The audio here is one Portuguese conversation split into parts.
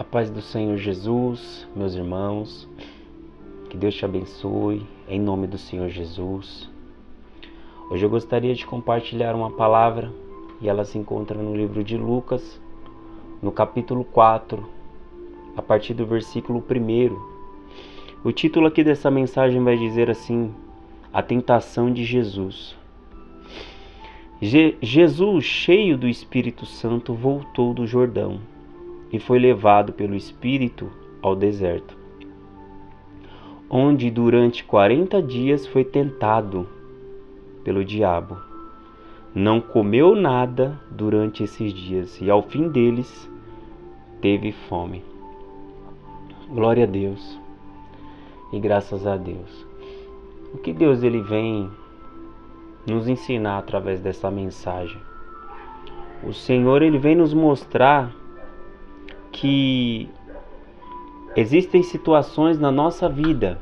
A paz do Senhor Jesus, meus irmãos, que Deus te abençoe, em nome do Senhor Jesus. Hoje eu gostaria de compartilhar uma palavra e ela se encontra no livro de Lucas, no capítulo 4, a partir do versículo 1. O título aqui dessa mensagem vai dizer assim: a tentação de Jesus. Jesus, cheio do Espírito Santo, voltou do Jordão e foi levado pelo Espírito ao deserto, onde durante 40 dias foi tentado pelo diabo. Não comeu nada durante esses dias e ao fim deles teve fome. Glória a Deus e graças a Deus. O que Deus ele vem nos ensinar através dessa mensagem? O Senhor ele vem nos mostrar que existem situações na nossa vida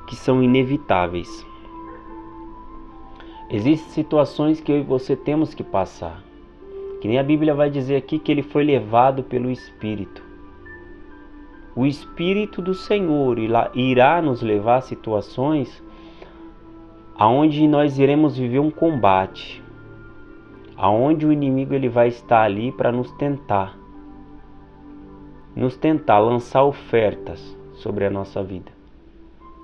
que são inevitáveis. Existem situações que eu e você temos que passar. Que nem a Bíblia vai dizer aqui que ele foi levado pelo Espírito. O Espírito do Senhor irá nos levar a situações aonde nós iremos viver um combate, aonde o inimigo ele vai estar ali para nos tentar lançar ofertas sobre a nossa vida,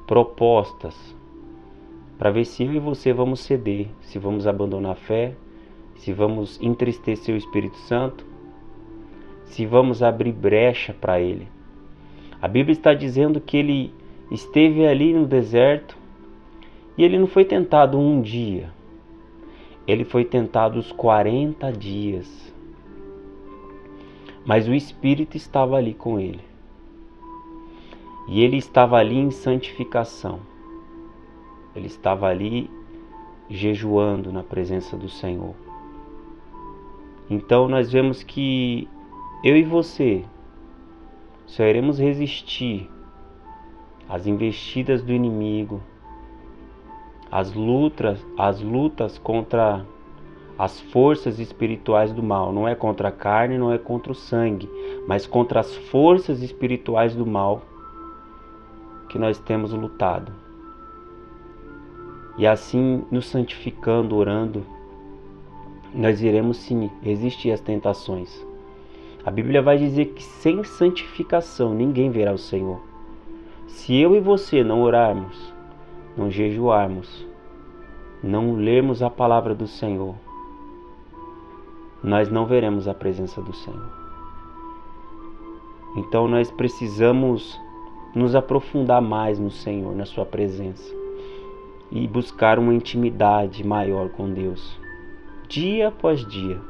propostas, para ver se eu e você vamos ceder, se vamos abandonar a fé, se vamos entristecer o Espírito Santo, se vamos abrir brecha para ele. A Bíblia está dizendo que ele esteve ali no deserto e ele não foi tentado um dia, ele foi tentado os 40 dias. Mas o Espírito estava ali com ele. E ele estava ali em santificação. Ele estava ali jejuando na presença do Senhor. Então nós vemos que eu e você só iremos resistir às investidas do inimigo, às lutas contra as forças espirituais do mal. Não é contra a carne, não é contra o sangue, mas contra as forças espirituais do mal que nós temos lutado. E assim, nos santificando, orando, nós iremos sim resistir às tentações. A Bíblia vai dizer que sem santificação ninguém verá o Senhor. Se eu e você não orarmos, não jejuarmos, não lermos a palavra do Senhor, nós não veremos a presença do Senhor. Então nós precisamos nos aprofundar mais no Senhor, na sua presença, e buscar uma intimidade maior com Deus, dia após dia,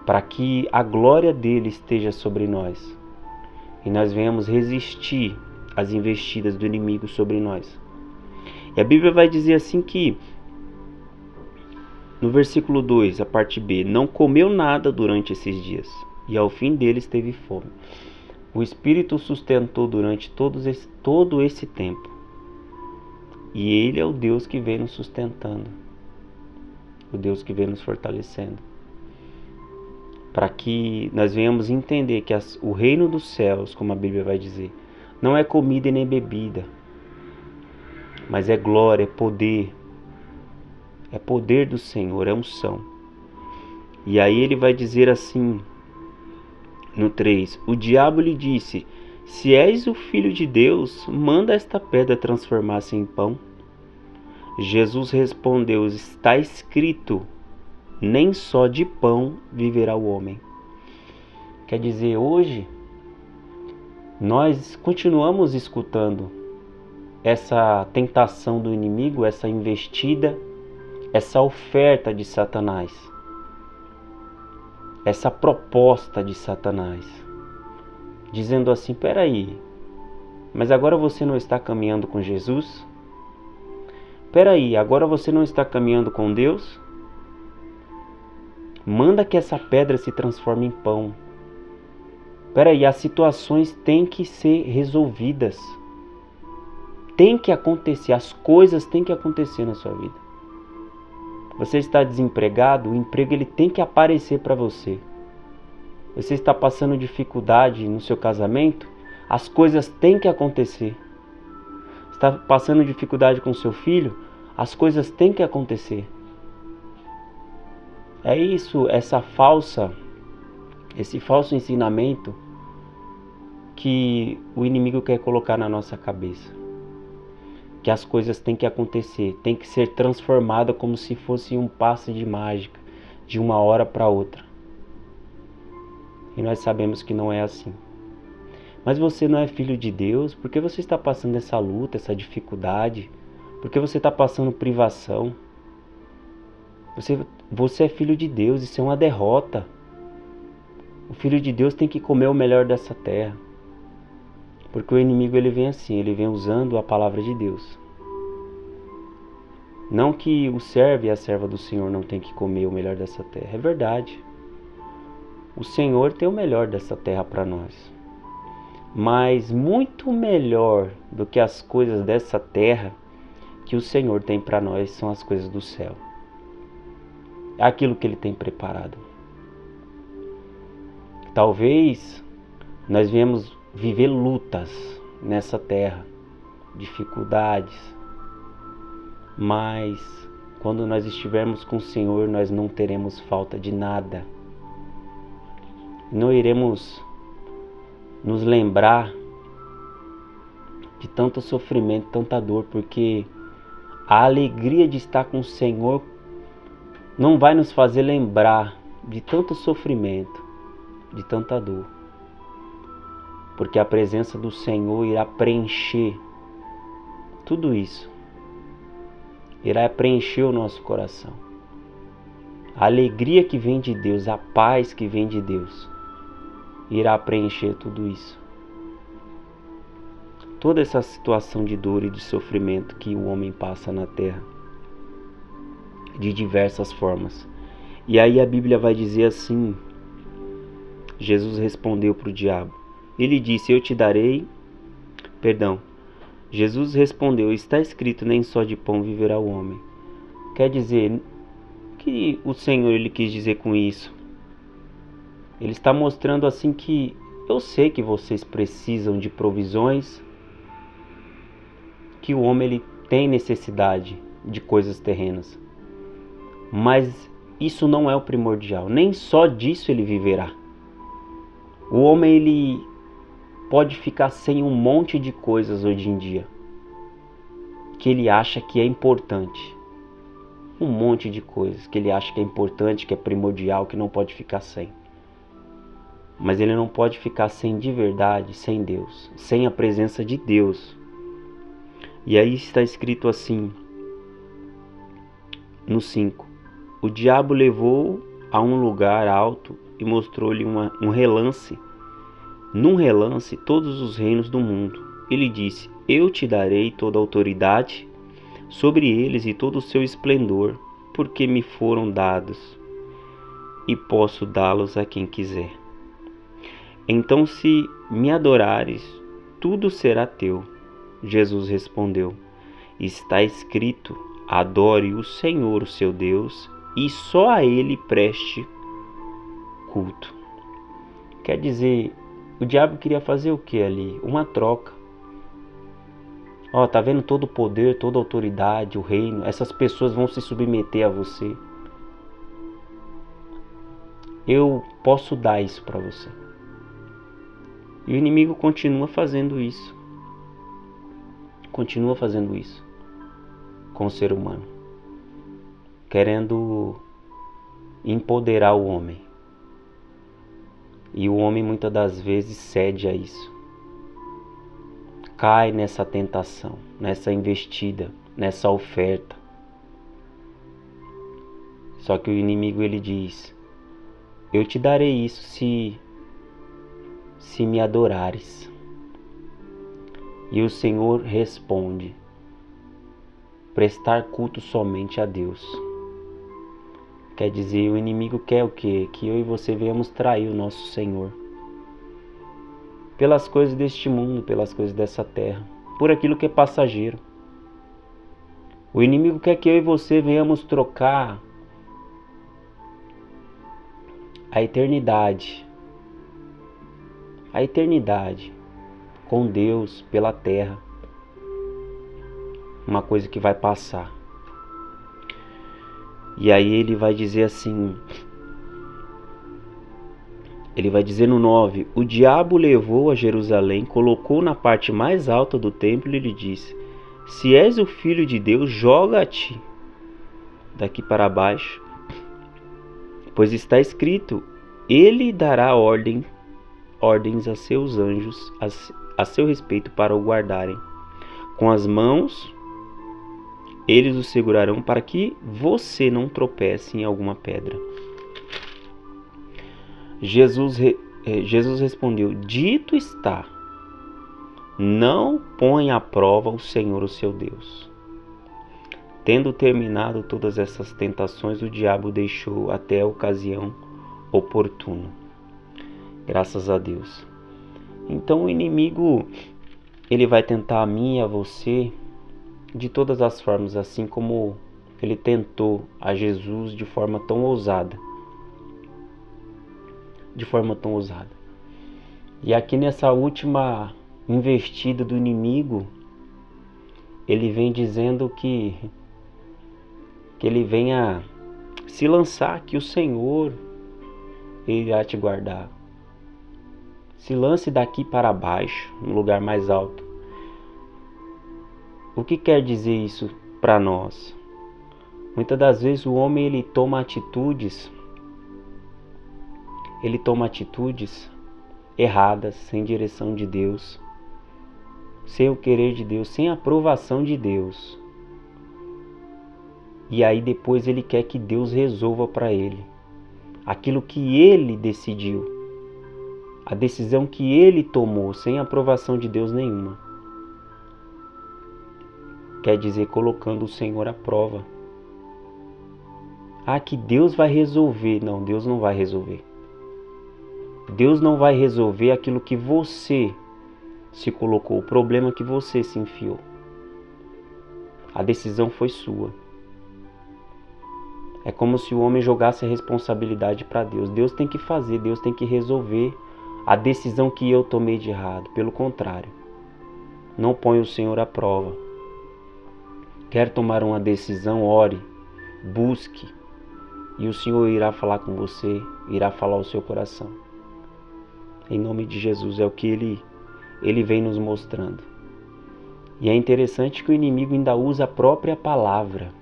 para que a glória dele esteja sobre nós e nós venhamos resistir às investidas do inimigo sobre nós. E a Bíblia vai dizer assim que no versículo 2, a parte B, não comeu nada durante esses dias, e ao fim deles teve fome. O Espírito o sustentou durante todo esse tempo. E Ele é o Deus que vem nos sustentando, o Deus que vem nos fortalecendo. Para que nós venhamos entender que o reino dos céus, como a Bíblia vai dizer, não é comida e nem bebida, mas é glória, é poder. É poder do Senhor, é unção. E aí ele vai dizer assim, no 3, o diabo lhe disse: se és o Filho de Deus, manda esta pedra transformar-se em pão. Jesus respondeu: está escrito, nem só de pão viverá o homem. Quer dizer, hoje, nós continuamos escutando essa tentação do inimigo, essa investida, essa oferta de Satanás, essa proposta de Satanás, dizendo assim: peraí, mas agora você não está caminhando com Jesus? Peraí, agora você não está caminhando com Deus? Manda que essa pedra se transforme em pão. Peraí, as situações têm que ser resolvidas. Tem que acontecer, as coisas têm que acontecer na sua vida. Você está desempregado, o emprego ele tem que aparecer para você. Você está passando dificuldade no seu casamento? As coisas têm que acontecer. Está passando dificuldade com seu filho? As coisas têm que acontecer. É isso, esse falso ensinamento que o inimigo quer colocar na nossa cabeça. Que as coisas têm que acontecer, têm que ser transformadas como se fosse um passe de mágica, de uma hora para outra. E nós sabemos que não é assim. Mas você não é filho de Deus? Por que você está passando essa luta, essa dificuldade? Por que você está passando privação? Você é filho de Deus, isso é uma derrota. O filho de Deus tem que comer o melhor dessa terra. Porque o inimigo ele vem assim, ele vem usando a palavra de Deus. Não que o servo e a serva do Senhor não tem que comer o melhor dessa terra, é verdade. O Senhor tem o melhor dessa terra para nós. Mas muito melhor do que as coisas dessa terra que o Senhor tem para nós são as coisas do céu. É aquilo que Ele tem preparado. Talvez nós viemos viver lutas nessa terra, dificuldades, mas quando nós estivermos com o Senhor, nós não teremos falta de nada. Não iremos nos lembrar de tanto sofrimento, tanta dor, porque a alegria de estar com o Senhor não vai nos fazer lembrar de tanto sofrimento, de tanta dor. Porque a presença do Senhor irá preencher tudo isso. Irá preencher o nosso coração. A alegria que vem de Deus, a paz que vem de Deus, irá preencher tudo isso. Toda essa situação de dor e de sofrimento que o homem passa na terra, de diversas formas. E aí a Bíblia vai dizer assim: Jesus respondeu para o diabo. Ele disse: Jesus respondeu: está escrito, nem só de pão viverá o homem. Quer dizer, o que o Senhor ele quis dizer com isso? Ele está mostrando assim que eu sei que vocês precisam de provisões, que o homem ele tem necessidade de coisas terrenas. Mas isso não é o primordial, nem só disso ele viverá. O homem ele pode ficar sem um monte de coisas hoje em dia que ele acha que é importante. Um monte de coisas que ele acha que é importante, que é primordial, que não pode ficar sem. Mas ele não pode ficar sem de verdade, sem Deus, sem a presença de Deus. E aí está escrito assim, no 5. O diabo levou-o a um lugar alto e mostrou-lhe um relance. Num relance, todos os reinos do mundo. Ele disse: eu te darei toda a autoridade sobre eles e todo o seu esplendor, porque me foram dados, e posso dá-los a quem quiser. Então, se me adorares, tudo será teu. Jesus respondeu: está escrito, adore o Senhor, o seu Deus, e só a Ele preste culto. Quer dizer, o diabo queria fazer o que ali? Uma troca. Tá vendo todo o poder, toda a autoridade, o reino, essas pessoas vão se submeter a você. Eu posso dar isso para você. E o inimigo continua fazendo isso. Continua fazendo isso com o ser humano, querendo empoderar o homem. E o homem muitas das vezes cede a isso. Cai nessa tentação, nessa investida, nessa oferta. Só que o inimigo ele diz: eu te darei isso se me adorares. E o Senhor responde: prestar culto somente a Deus. Quer dizer, o inimigo quer o quê? Que eu e você venhamos trair o nosso Senhor. Pelas coisas deste mundo, pelas coisas dessa terra, por aquilo que é passageiro. O inimigo quer que eu e você venhamos trocar a eternidade a eternidade com Deus pela terra. Uma coisa que vai passar. E aí ele vai dizer assim, ele vai dizer no 9: o diabo levou a Jerusalém, colocou na parte mais alta do templo e lhe disse: se és o filho de Deus, joga-te daqui para baixo, pois está escrito: ele dará ordens a seus anjos a seu respeito para o guardarem. Com as mãos eles o segurarão para que você não tropece em alguma pedra. Jesus respondeu: dito está, não põe à prova o Senhor, o seu Deus. Tendo terminado todas essas tentações, o diabo deixou até a ocasião oportuna. Graças a Deus. Então o inimigo, ele vai tentar a mim e a você de todas as formas, assim como ele tentou a Jesus de forma tão ousada. E aqui nessa última investida do inimigo, ele vem dizendo que ele venha se lançar, que o Senhor irá te guardar. Se lance daqui para baixo, no lugar mais alto. O que quer dizer isso para nós? Muitas das vezes o homem ele toma atitudes erradas, sem direção de Deus, sem o querer de Deus, sem a aprovação de Deus. E aí depois ele quer que Deus resolva para ele aquilo que ele decidiu, a decisão que ele tomou, sem aprovação de Deus nenhuma. Quer dizer, colocando o Senhor à prova. Que Deus vai resolver. Não, Deus não vai resolver. Deus não vai resolver aquilo que você se colocou, o problema que você se enfiou. A decisão foi sua. É como se o homem jogasse a responsabilidade para Deus. Deus tem que fazer, Deus tem que resolver a decisão que eu tomei de errado. Pelo contrário, não põe o Senhor à prova. Quer tomar uma decisão, ore, busque, e o Senhor irá falar com você, irá falar ao seu coração. Em nome de Jesus, é o que ele vem nos mostrando. E é interessante que o inimigo ainda usa a própria palavra.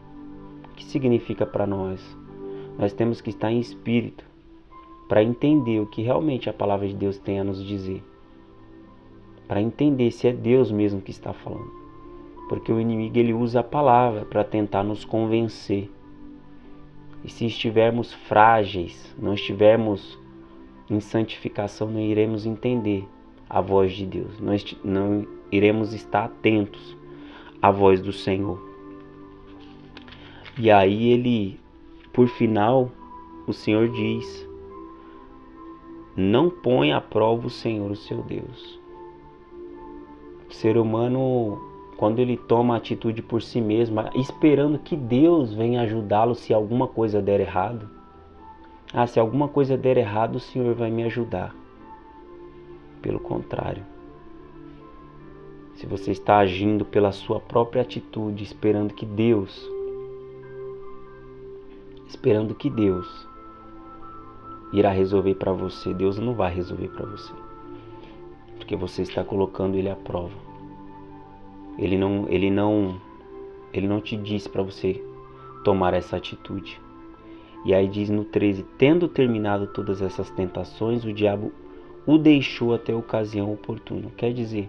O que significa para nós? Nós temos que estar em espírito para entender o que realmente a palavra de Deus tem a nos dizer. Para entender se é Deus mesmo que está falando. Porque o inimigo ele usa a palavra para tentar nos convencer. E se estivermos frágeis, não estivermos em santificação, não iremos entender a voz de Deus. Nós não iremos estar atentos à voz do Senhor. E aí por final, o Senhor diz: não põe à prova o Senhor, o seu Deus. O ser humano, quando ele toma atitude por si mesmo, esperando que Deus venha ajudá-lo se alguma coisa der errado. Se alguma coisa der errado, o Senhor vai me ajudar. Pelo contrário. Se você está agindo pela sua própria atitude, esperando que Deus irá resolver para você, Deus não vai resolver para você. Porque você está colocando Ele à prova. Ele não te disse para você tomar essa atitude. E aí diz no 13: tendo terminado todas essas tentações, o diabo o deixou até a ocasião oportuna. Quer dizer,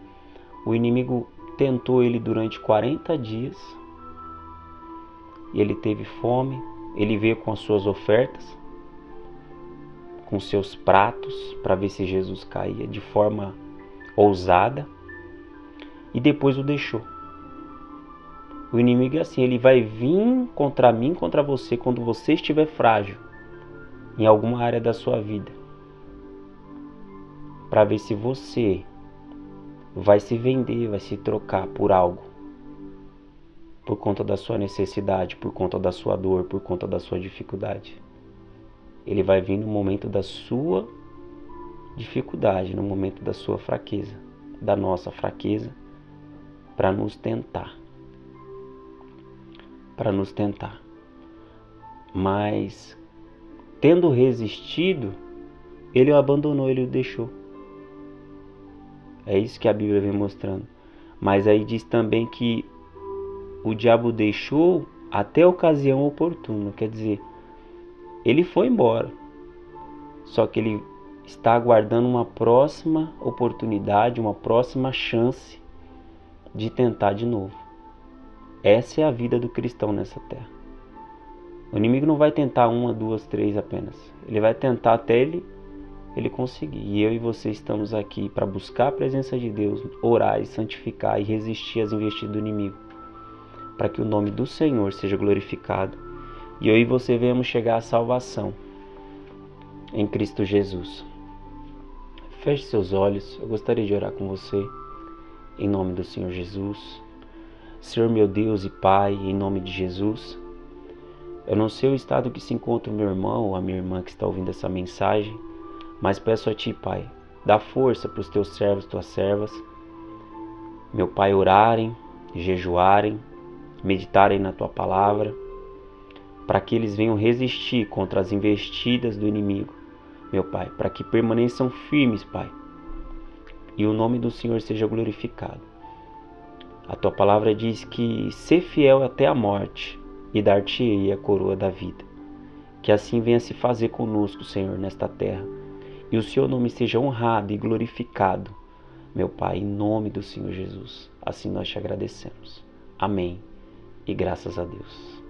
o inimigo tentou ele durante 40 dias. E ele teve fome. Ele veio com as suas ofertas, com seus pratos, para ver se Jesus caía de forma ousada. E depois o deixou. O inimigo é assim, ele vai vir contra mim, contra você, quando você estiver frágil em alguma área da sua vida, para ver se você vai se vender, vai se trocar por algo, por conta da sua necessidade, por conta da sua dor, por conta da sua dificuldade. Ele vai vir no momento da sua dificuldade, no momento da sua fraqueza, da nossa fraqueza, para nos tentar. Mas, tendo resistido, ele o abandonou, ele o deixou. É isso que a Bíblia vem mostrando. Mas aí diz também que o diabo deixou até a ocasião oportuna. Quer dizer, ele foi embora. Só que ele está aguardando uma próxima oportunidade, uma próxima chance de tentar de novo. Essa é a vida do cristão nessa terra. O inimigo não vai tentar uma, duas, três apenas. Ele vai tentar até ele conseguir. E eu e você estamos aqui para buscar a presença de Deus, orar e santificar e resistir às investidas do inimigo, para que o nome do Senhor seja glorificado e eu e você venhamos chegar à salvação em Cristo Jesus. Feche seus olhos, eu gostaria de orar com você, em nome do Senhor Jesus. Senhor meu Deus e Pai, em nome de Jesus, eu não sei o estado que se encontra o meu irmão ou a minha irmã que está ouvindo essa mensagem, mas peço a Ti, Pai, dá força para os Teus servos, Tuas servas, meu Pai, orarem, jejuarem, meditarem na Tua palavra, para que eles venham resistir contra as investidas do inimigo, meu Pai, para que permaneçam firmes, Pai, e o nome do Senhor seja glorificado. A Tua palavra diz que ser fiel até a morte e dar-te-ei a coroa da vida. Que assim venha se fazer conosco, Senhor, nesta terra, e o Seu nome seja honrado e glorificado, meu Pai, em nome do Senhor Jesus. Assim nós te agradecemos. Amém. E graças a Deus.